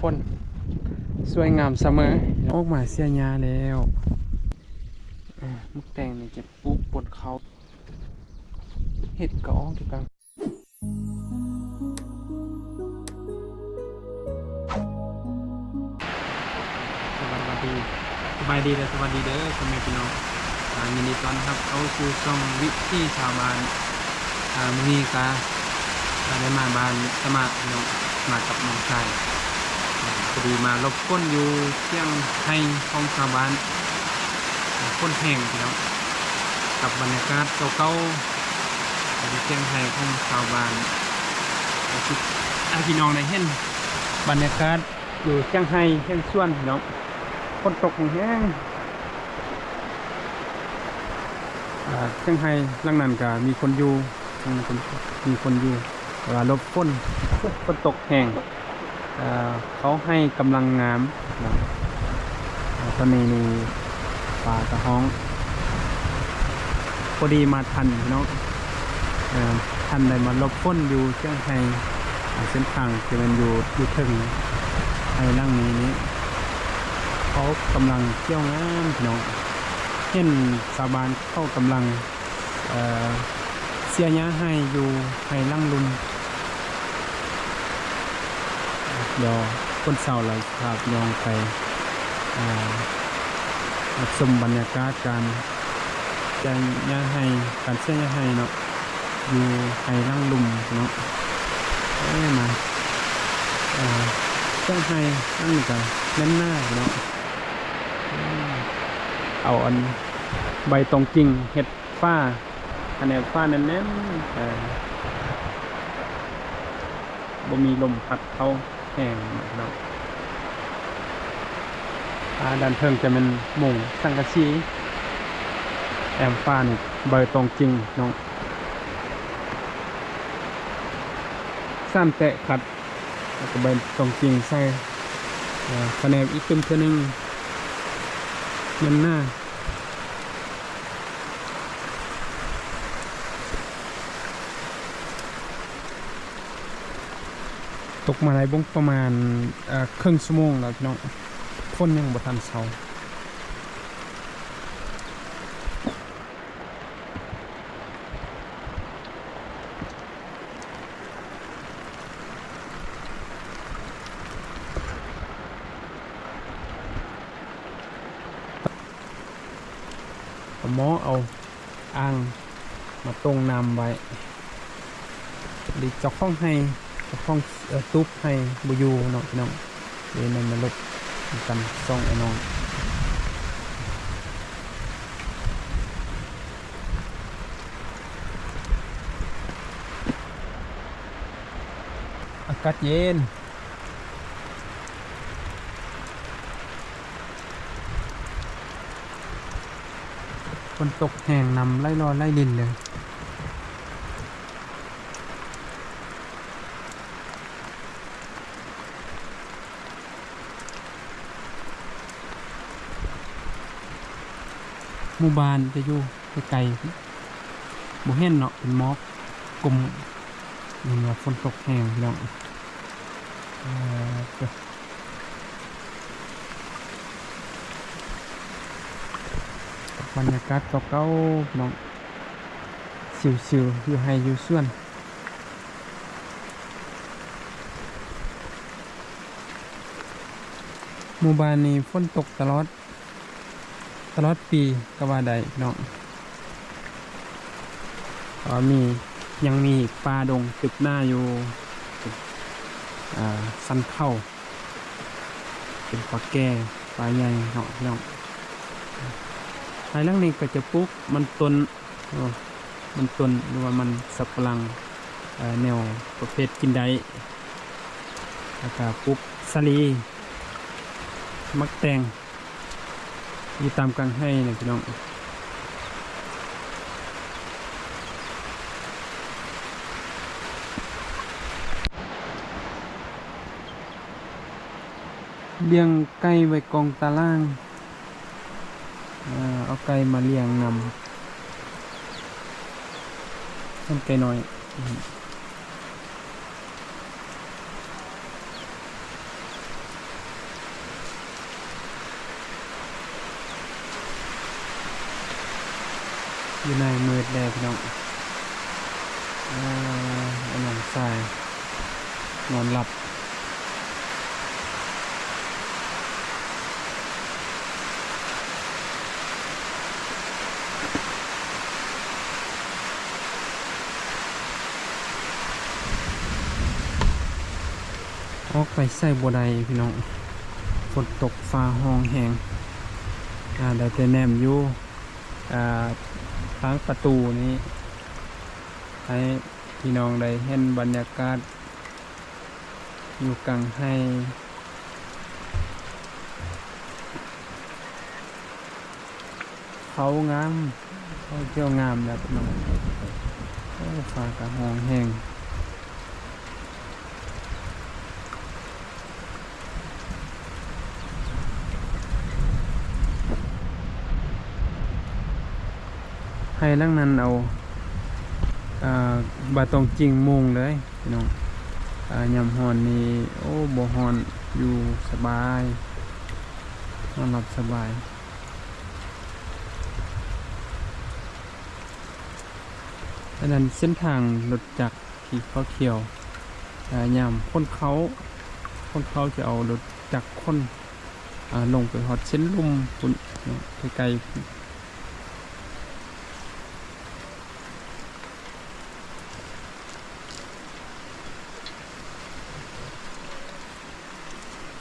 ฝนสวยงามเสมอออกมาเสียหญ้าแล้วมุกแตงนี่จะปลูกบนเขาเห็ดก็ออกทุกครั้งสวัสดีสบายดีเลยสวัสดีเด้อพ่อแม่พี่น้องยินดีต้อนรับเข้าสู่ช่องวิถีชาวบ้านมื้อนี้ก็ได้มาบ้านสมาพี่น้องมากับน้องชายพอดีมารบกวนอยู่เที่ยงให้ของชาวบ้านคนแห่งพี่น้องกับบรรยากาศเก่าๆเที่ยงให้ของชาวบ้านพี่น้องได้เห็นบรรยากาศอยู่เที่ยงให้เที่ยงส่วนพี่น้องฝนตกแห้งเชียงไฮ้หลังนั้นก็มีคนอยู่มีคนอยู่เวลาลบฝนตกแห้งเขาให้กำลังงามนะตอนนี้นี่ปลากระห้องพอดีมาทันเนาะทันได้มาลบฝนอยู่เชียงไฮ้เส้นทางที่มันอยู่ถึงไอ้ล่างนี้เขากำลังเที่ยวงามพี่น้องเห็นชาวบ้านเข้ากำลังเสียหญ้าให้อยู่ให้ล่างลุมเดี๋ยวคนเศร้าเลยครับลองไปชมบรรยากาศการเสียหญ้าให้การเสียหญ้าให้เนาะอยู่ให้ล่างลุมเนาะมาเสียให้นั่นก็เล่นหน้าเนาะเอาอันใบตองจริงเห็ดฟ้าอันนี้ฟ้าแน่นๆบ่มีลมพัดเข้าแห้งเนาะด้านเทิงจะเป็นมุงสังกะสีแอมฟ้านี่ใบตองจริงเนาะซ้ำแตะขัดแล้วก็ใบตองจริงใส่คะแนนอีกตึมเท่านึงยันหน้าตกมาในบุ้งประมาณครึ่งชั่วโมงแล้วพี่น้องฝนยังบ่ทันเซาหมอเอาอ่างมาตรงนำไว้ดีเจ้าของให้เจ้าของตุ๊บให้บุยูเนาะพี่น้องเดี๋ยวมันมาลบกันส่องไอ้น้องอากาศเย็นฝนตกแห้งนำไล่รอไล่ลินเลยหมู่บ้านจะอยู่ไกลๆบ่เห็นเนาะเป็นหมอกกลุ่มนี่ว่าฝนตกแห้งเนาะบรรยากาศเก่าๆน้องชิวๆอยู่ให้อยู่ส่วนหมู่บ้านนี้ฝนตกตลอดปีก็ว่าได้น้องยังมีปลาดงตึกหน้าอยู่สันเข้าเป็นปลาแก่ปลาใหญ่เนาะน้องภายหลังนี้ก็จะปลูกมันต้นหรือว่ามันสับปะรังแนวประเภทกินได้แล้วก็ปลูกสาลีมักแตงอยู่ตามกลางให้นะพี่น้องเลี้ยงไก่ไว้กองตารางเอาไก่มาเลี้ยงนำต้นไก่น้อย อยู่ในมืดแดดพี่น้องอันนั้นทรายนอนหลับออกไปใส่บัวใดพี่น้องฝนตกฟ้าห้องแหงได้แต่แนมอยู่ทางประตูนี้ให้พี่น้องได้เห็นบรรยากาศอยู่กลางให้เขางามเขาเที่ยวงามแบบน้องฟ้ากระห้องแหงให้ลังนั้นเอาบาตองจริงมุงเลยพี่น้องยำฮอนนี่โอ้บ่ฮอนอยู่สบายนอนหลับสบายดังนั้นเส้นทางรถจักรที่เขาเขียวยำคนเขาจะเอารถจักรคนลงไปหอดเส้นลุ่มปุ่นไกลๆ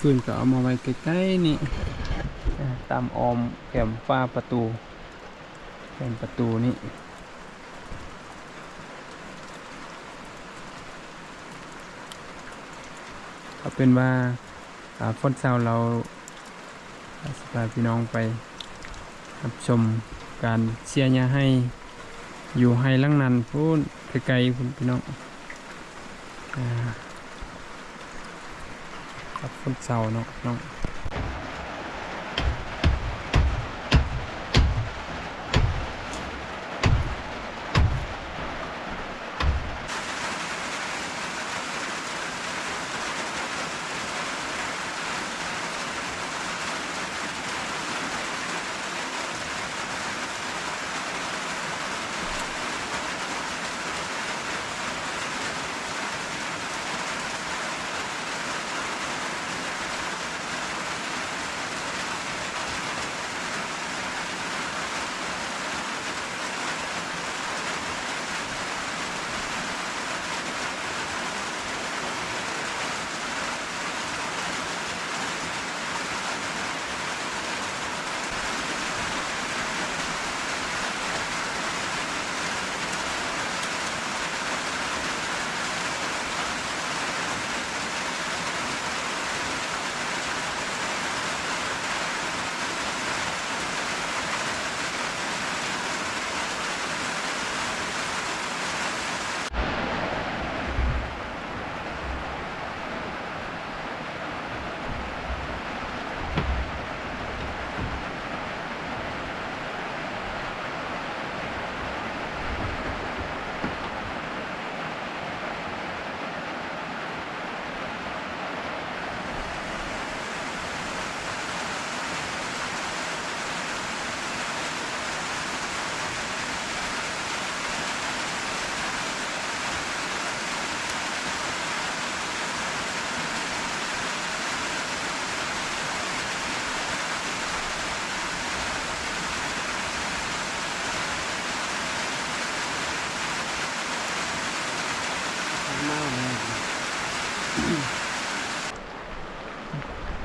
ฟืนก็เอามาไว้ใกล้ๆนี่ตามออมแก้มฝ้าประตูแก้มประตูนี่ก็เป็นว่าฝนเช้าเราสพาพี่น้องไปรับชมการเชียร์ยาให้อยู่ให้ลังนันพูดไกลๆพี่น้องครับฝนเช้าเนาะน้อง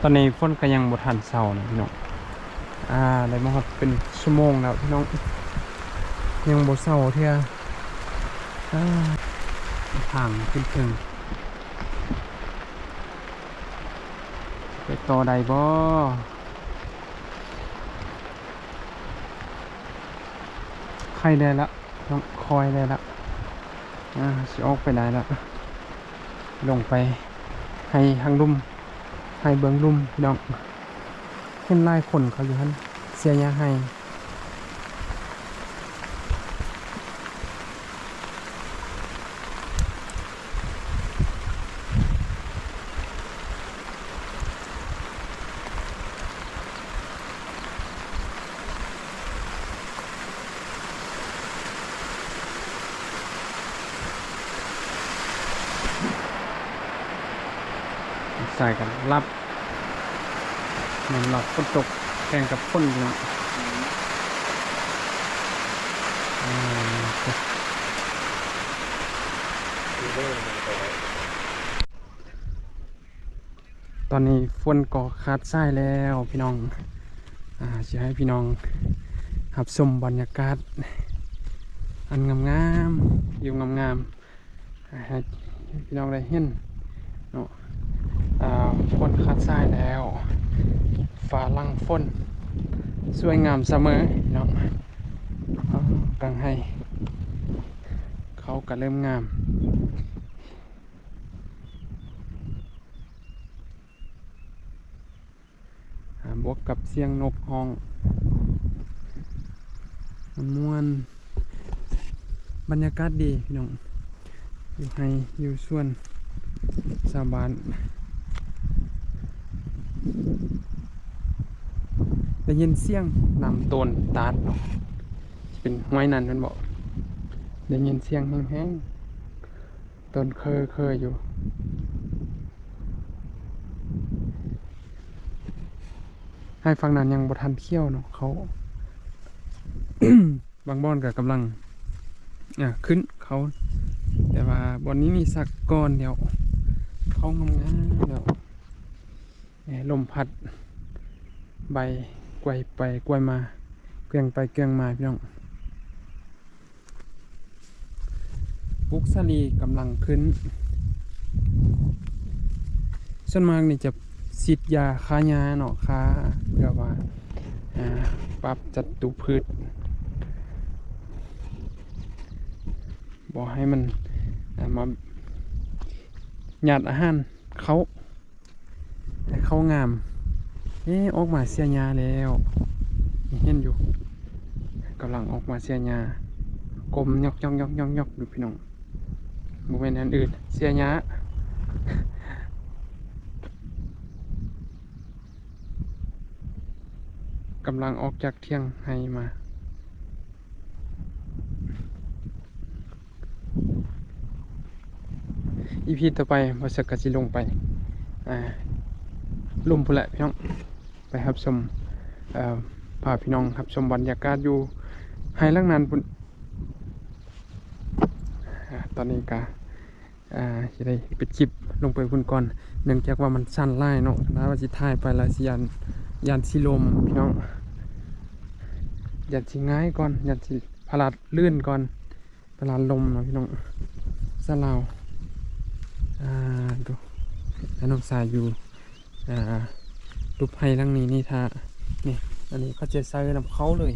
ตอนนี้ฝนก็ยังบ่ทันเช้านะพี่น้องได้มาฮอดเป็นชั่วโมงแล้วพี่น้องยังบ่เช้าเที่ยทางขึ้นถึงไปต่อได้บ่ใครได้ละต้องคอยได้ละสิออกไปได้ละลงไปให้ทางลุ่มให้เบื้องลุ่มพี่น้องเห็นลายคนเขาอยู่ฮั่นเสียยาให้ ทรายกันรับเหมือนเราฝนตกแข่งกับฝนเนาะตอนนี้ฝนก็ขาดทรายแล้วพี่น้องจะให้พี่น้องหับชมบรรยากาศอันงามๆอยู่งามๆให้พี่น้องได้เห็นเนาะฝนขาดทรายแล้วฟ้าหลังฝนสวยงามเสมอพี่น้องกังให้เขาก็เริ่มงามบวกกับเสียงนกฮ้องม่วนบรรยากาศดีพี่น้องอยู่ให้อยู่ส่วนชาวบ้านได้ยินเสียงนำต้นตาลเป็นห้วยนั่นมันบอกได้ยินเสียงแห้งๆต้นเคยอยู่ให้ฟังนั้นยังบ่ทันเขี้ยวเนาะเขา บางบ่อนก็กำลังขึ้นเขาแต่ว่าบอนนี้มีสักก้อนเดียวเขางามๆเดี๋ยวลมพัดใบไกวไปไกวมาเกลียงไปเกลียงมาพี่น้องปุกสลีกำลังขึ้นส่วนมากนี่จะฉีดยาฆ่าหญ้าเนาะฆ่าเพื่อว่าปรับจัตุพืชบอกให้มันมาหยาดอาหารเขาให้เขางามออกมาเสียหญ้าแล้วเห็นอยู่กำลังออกมาเสียหญ้ากลมยกดูพี่น้องโมเมนต์อันอื่นเสียหญ้ากำลังออกจากเที่ยงให้มาอีพีต่อไปบริษัทกสิลงไปลุ่มพุ่นแหละพี่น้องไปครับชมพาพี่น้องครับชมบรรยากาศอยู่ให้ลังนานพุ่นตอนนี้ก็จะได้ปิดคลิปลงไปพุ่นก่อนเนื่องจากว่ามันสั้นไล่เนาะนะว่าสิถ่ายไปแล้วสิยันสิลมพี่น้องยันสิง่ายก่อนยันสิพลาดลื่นก่อนพลาดลมเนาะพี่น้องซะเราดูน้องสายอยู่รูปไผ่ลังนี้นี่ท่านี่อันนี้เขาจะใส่ลำเขาเลย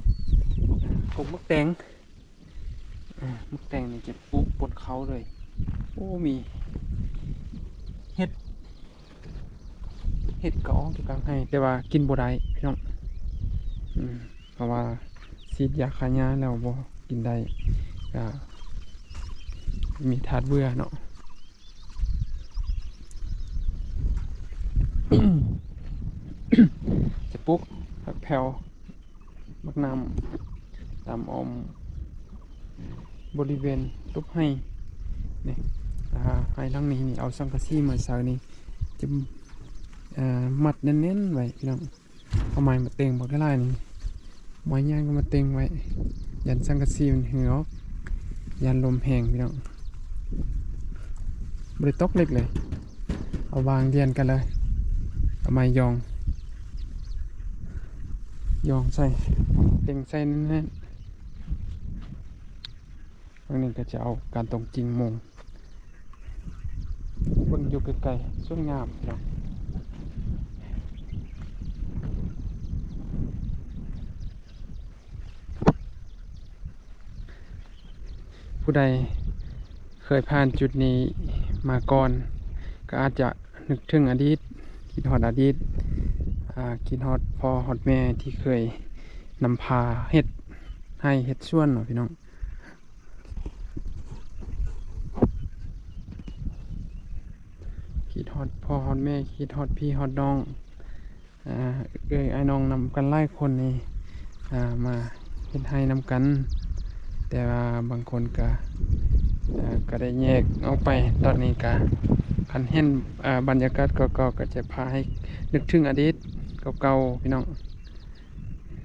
กบมักแตงนี่จะปลูกบนเขาเลยโอ้มีเห็ดก็ออกอยู่กลางให้แต่ว่ากินบ่ได้พี่น้องเพราะว่าฉีดยาฆ่าหญ้าแล้วบ่กินได้ก็มีธาตุเบื่อเนาะ จะปลูกผักแพรวมักนำตามอมบริเวณรูปให้นี่ให้ทั้งนี้นี่เอาสังกะสีมาใส่นี่จะมัดแน่นๆไว้พี่น้องเอาไม้มาเต็งบอกได้ไรนี่ไม้ย่างก็มาเต็งไว้ยันสังกะสีมันเหือกยันลมแห้งพี่น้องบริตกเล็กเลยเอาวางเรียนกันเลยเอาไม้ยองใส่เต็งใส่แน่นๆวันนี้ก็จะเอาการตรงจริงมงเบิ่งอยู่ไกลๆสวยงามเนาะผู้ใดเคยผ่านจุดนี้มาก่อนก็อาจจะนึกถึงอดีตคิดฮอดอดีตคิดฮอดพ่อฮอดแม่ที่เคยนำพาเฮ็ดให้เฮ็ดส่วนเนาะพี่น้องคิดฮอดพ่อฮอดแม่คิดฮอดพี่ฮอดน้องไอ้น้องนำกันไล่คนนี่มาเฮ็ดให้นำกันแต่ว่าบางคนก็ได้แยกออกไปตอนนี้ก็ คันเห็นบรรยากาศเก่าๆก็จะพาให้นึกถึงอดีตเก่าๆพี่น้อง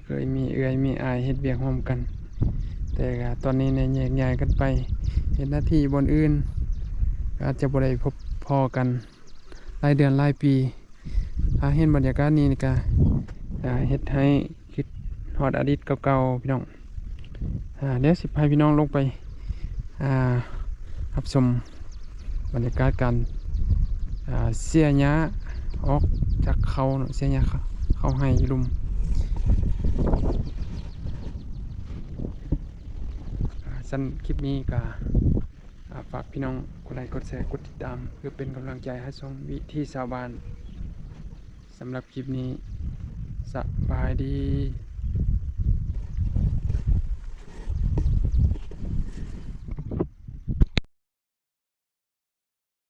เคยมีเอื้อยมีอายเฮ็ดเวียกร่วมกัน แต่ก็ตอนนี้เนี่ยแยกย้ายกันไปเฮ็ดหน้าที่บนอื่นก็อาจจะบ่ได้พบพอกันหลายเดือนหลายปีถ้าเห็นบรรยากาศนี้นี่ก็เฮ็ดให้คิดฮอดอดีตเก่าๆพี่น้องเดี๋ยวสิพาพี่น้องลงไปรับชมบรรยากาศการเสียหญ้าออกจากเขาเนาะเสียหญ้าเขาให้ลุมสั้นคลิปนี้ก็ฝากพี่น้องกดไลค์กดแชร์กดติดตามเพื่อเป็นกำลังใจให้ช่องวิถีชาวบ้านสำหรับคลิปนี้สบายดี